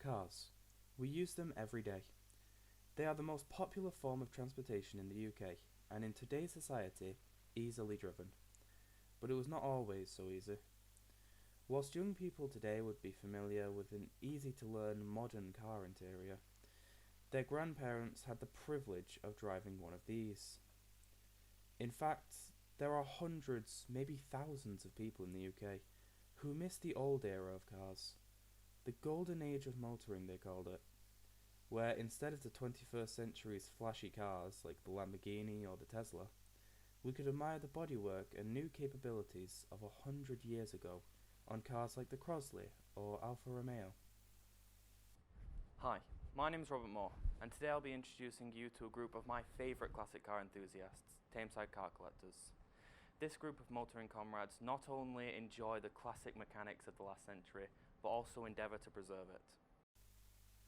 Cars. We use them every day. They are the most popular form of transportation in the UK, and in today's society, easily driven. But it was not always so easy. Whilst young people today would be familiar with an easy-to-learn modern car interior, their grandparents had the privilege of driving one of these. In fact, there are hundreds, maybe thousands of people in the UK who miss the old era of cars. The golden age of motoring, they called it, where instead of the 21st century's flashy cars like the Lamborghini or the Tesla, we could admire the bodywork and new capabilities of 100 years ago on cars like the Crosley or Alfa Romeo. Hi, my name is Robert Moore, and today I'll be introducing you to a group of my favourite classic car enthusiasts, Tameside Car Collectors. This group of motoring comrades not only enjoy the classic mechanics of the last century, but also endeavour to preserve it.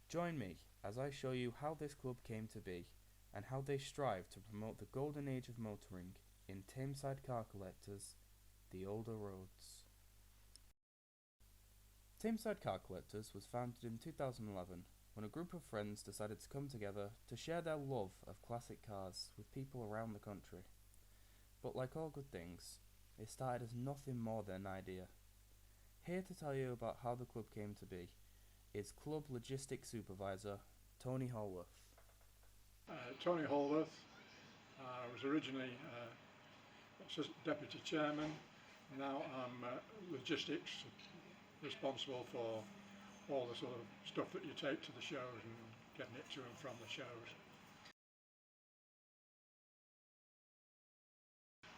Join me as I show you how this club came to be, and how they strive to promote the golden age of motoring in Tameside Car Collectors, the older roads. Tameside Car Collectors was founded in 2011 when a group of friends decided to come together to share their love of classic cars with people around the country. But like all good things, it started as nothing more than an idea. Here to tell you about how the club came to be is Club Logistics Supervisor Tony Hallworth. Tony Hallworth was originally Deputy Chairman. Now I'm logistics, responsible for all the sort of stuff that you take to the shows and getting it to and from the shows.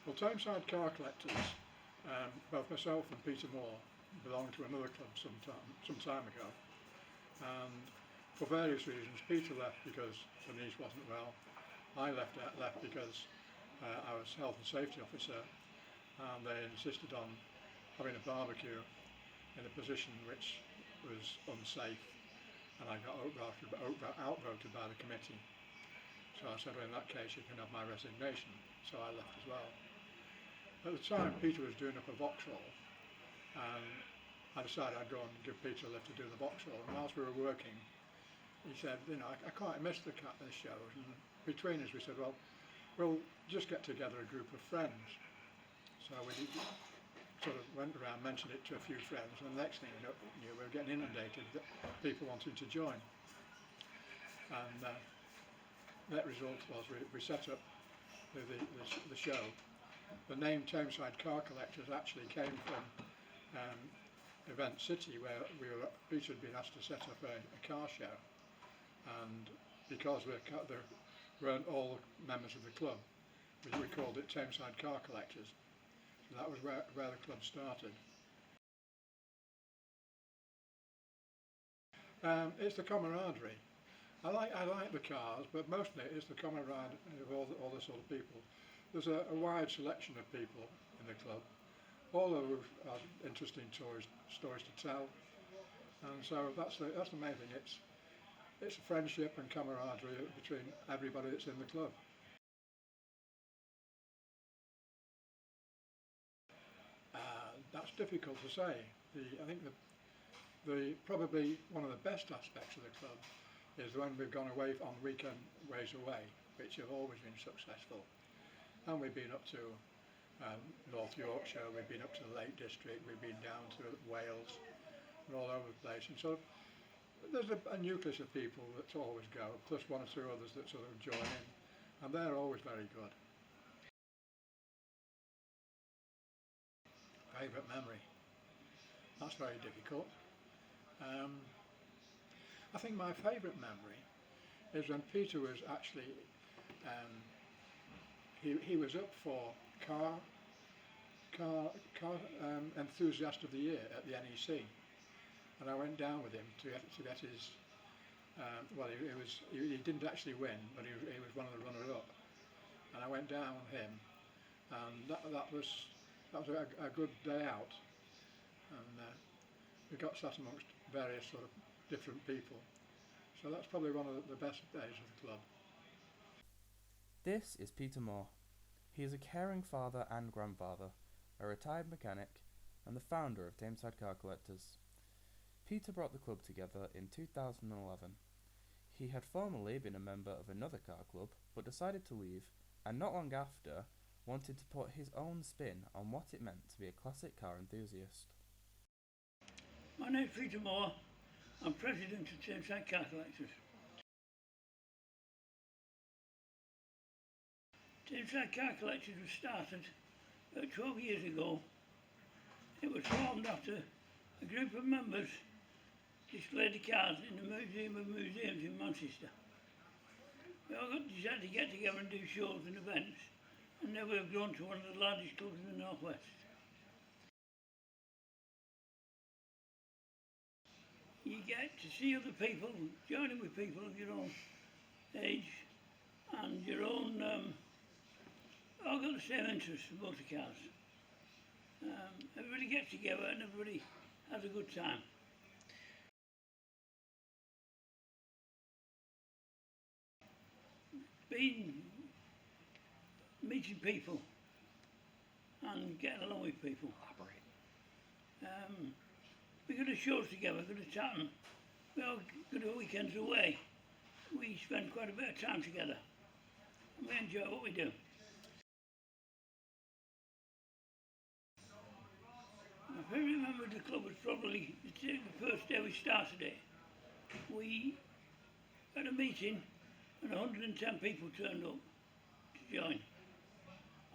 Well, Tameside Car Collectors, both myself and Peter Moore belonged to another club some time ago, and for various reasons Peter left because the niece wasn't well. I left because I was health and safety officer, and they insisted on having a barbecue in a position which was unsafe, and I got outvoted by the committee. So I said, well, in that case you can have my resignation. So I left as well. At the time Peter was doing up a Vauxhall, and I decided I'd go and give Peter a lift to do the Vauxhall, and whilst we were working he said, I quite missed the shows, and between us we said, well, we'll just get together a group of friends. So we sort of went around, mentioned it to a few friends, and the next thing you know, we were getting inundated with people wanting to join. And net result was we set up the show. The name Tameside Car Collectors actually came from Event City, where Peter had been asked to set up a car show, and because there weren't all members of the club, we called it Tameside Car Collectors. So that was where the club started. It's the camaraderie. I like the cars, but mostly it's the camaraderie of all the sort of people. There's a wide selection of people in the club, all of who have interesting stories to tell, and so that's the main thing. It's a friendship and camaraderie between everybody that's in the club. That's difficult to say. I think probably one of the best aspects of the club is when we've gone away on weekend ways away, which have always been successful. And we've been up to North Yorkshire, we've been up to the Lake District, we've been down to Wales and all over the place. And so there's a nucleus of people that always go, plus one or two others that sort of join in, and they're always very good. Favourite memory? That's very difficult. I think my favourite memory is when Peter was actually he was up for car enthusiast of the year at the NEC, and I went down with him to get his. Well, he didn't actually win, but he was one of the runner-up, and I went down with him, and that was a good day out, and we got sat amongst various sort of different people. So that's probably one of the best days of the club. This is Peter Moore. He is a caring father and grandfather, a retired mechanic, and the founder of Tameside Car Collectors. Peter brought the club together in 2011. He had formerly been a member of another car club, but decided to leave, and not long after, wanted to put his own spin on what it meant to be a classic car enthusiast. My name's Peter Moore. I'm president of Tameside Car Collectors. Tameside Car Collectors was started about 12 years ago. It was formed after a group of members displayed the cars in the Museum of Museums in Manchester. We all decided to get together and do shows and events, and now we have grown to one of the largest clubs in the North West. You get to see other people, joining with people of your own age and your own, all got the same interests for motor cars. Everybody gets together and everybody has a good time. Meeting people and getting along with people. We go to shows together, go to Tatton, we all go to weekends away. We spend quite a bit of time together and we enjoy what we do. My favourite member of the club was probably the first day we started it. We had a meeting and 110 people turned up to join.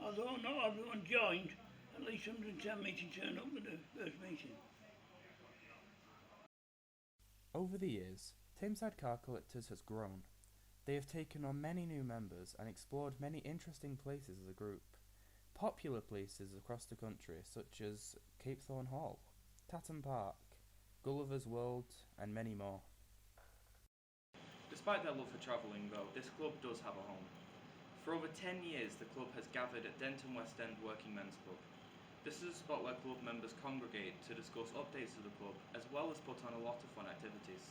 Although not everyone joined, at least 110 meetings turned up at the first meeting. Over the years, Tameside Car Collectors has grown. They have taken on many new members and explored many interesting places as a group. Popular places across the country such as Cape Thorne Hall, Tatton Park, Gulliver's World and many more. Despite their love for travelling though, this club does have a home. For over 10 years the club has gathered at Denton West End Working Men's Club. This is a spot where club members congregate to discuss updates of the club as well as put on a lot of fun activities.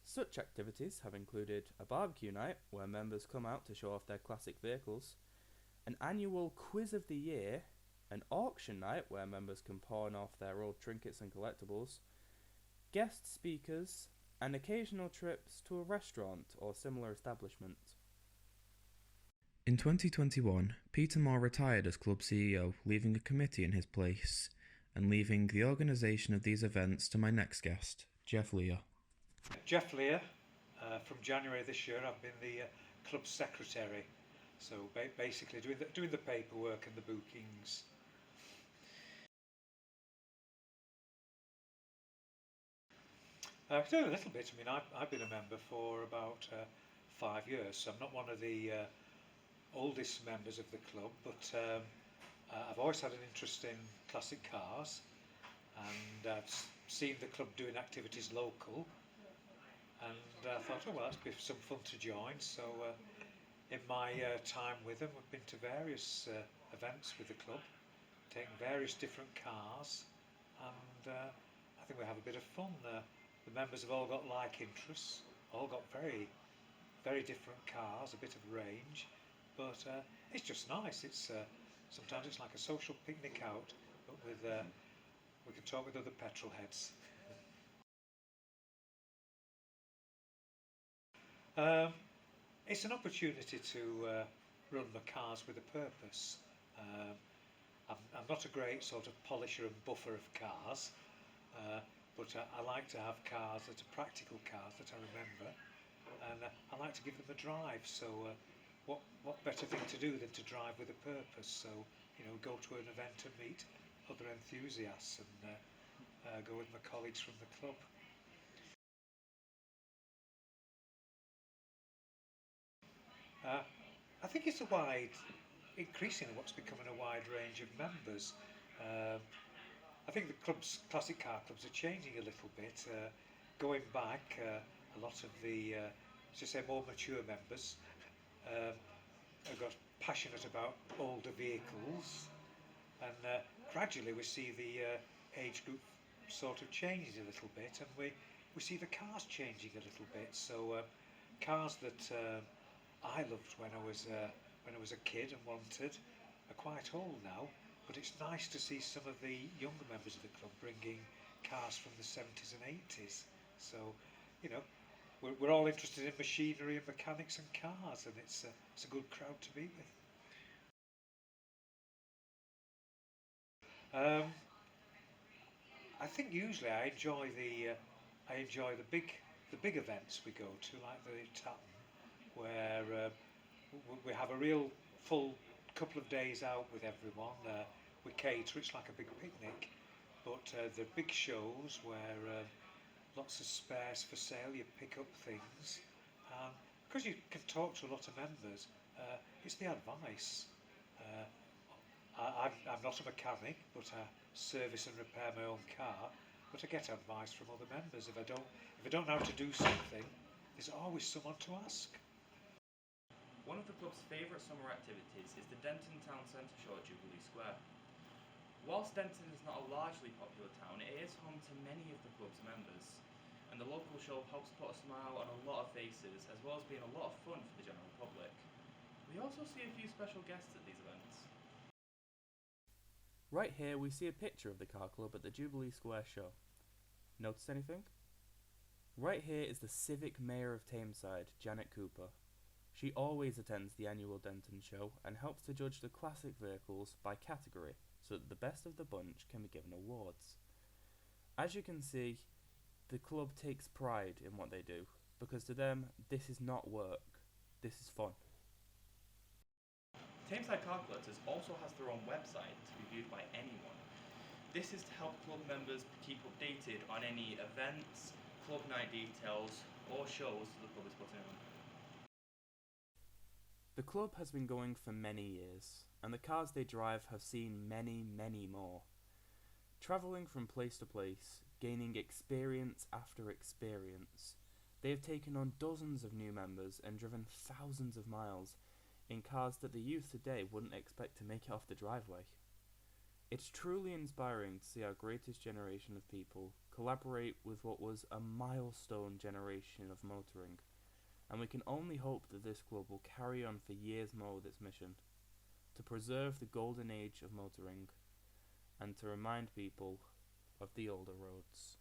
Such activities have included a barbecue night where members come out to show off their classic vehicles, an annual quiz of the year, an auction night where members can pawn off their old trinkets and collectibles, guest speakers, and occasional trips to a restaurant or similar establishment. In 2021, Peter Moore retired as club CEO, leaving a committee in his place, and leaving the organisation of these events to my next guest, Jeff Lear. Jeff Lear, from January this year I've been the club secretary, so basically doing the paperwork and the bookings. I've done a little bit. I mean, I've been a member for about 5 years, so I'm not one of the oldest members of the club, but I've always had an interest in classic cars, and I've seen the club doing activities local, and I thought, oh well, that'd be some fun to join. So in my time with them, I've been to various events with the club, taken various different cars, and I think we have a bit of fun. The members have all got like interests, all got very, very different cars, a bit of range, but it's just nice. It's sometimes it's like a social picnic out, but with we can talk with other petrol heads. It's an opportunity to run the cars with a purpose. I'm not a great sort of polisher and buffer of cars, but I like to have cars that are practical cars that I remember, and I like to give them a drive. So what better thing to do than to drive with a purpose? So, you know, go to an event and meet other enthusiasts, and go with my colleagues from the club. I think it's increasingly what's becoming a wide range of members. I think the classic car clubs are changing a little bit. Going back, a lot of the, let's say, more mature members have got passionate about older vehicles, and gradually we see the age group sort of changing a little bit, and we see the cars changing a little bit. So cars that I loved when I was a kid and wanted are quite old now, but it's nice to see some of the younger members of the club bringing cars from the 70s and 80s. So, you know, we're all interested in machinery and mechanics and cars, and it's a good crowd to be with. I think usually I enjoy the big events we go to, like the Tatton, where we have a real full couple of days out with everyone. We cater, it's like a big picnic, but the big shows where lots of spares for sale, you pick up things, and because you can talk to a lot of members, it's the advice. Uh, I'm not a mechanic, but I service and repair my own car. But I get advice from other members. If I don't know how to do something, there's always someone to ask. One of the club's favourite summer activities is the Denton Town Centre Show at Jubilee Square. Whilst Denton is not a largely popular town, it is home to many of the club's members, and the local show helps put a smile on a lot of faces, as well as being a lot of fun for the general public. We also see a few special guests at these events. Right here we see a picture of the car club at the Jubilee Square show. Notice anything? Right here is the civic mayor of Tameside, Janet Cooper. She always attends the annual Denton show and helps to judge the classic vehicles by category so that the best of the bunch can be given awards. As you can see, the club takes pride in what they do, because to them this is not work, this is fun. Tameside Car Collectors also has their own website to be viewed by anyone. This is to help club members keep updated on any events, club night details, or shows the club is putting on. The club has been going for many years, and the cars they drive have seen many, many more. Travelling from place to place, gaining experience after experience, they have taken on dozens of new members and driven thousands of miles in cars that the youth today wouldn't expect to make it off the driveway. It's truly inspiring to see our greatest generation of people collaborate with what was a milestone generation of motoring, and we can only hope that this club will carry on for years more with its mission, to preserve the golden age of motoring, and to remind people of the older roads.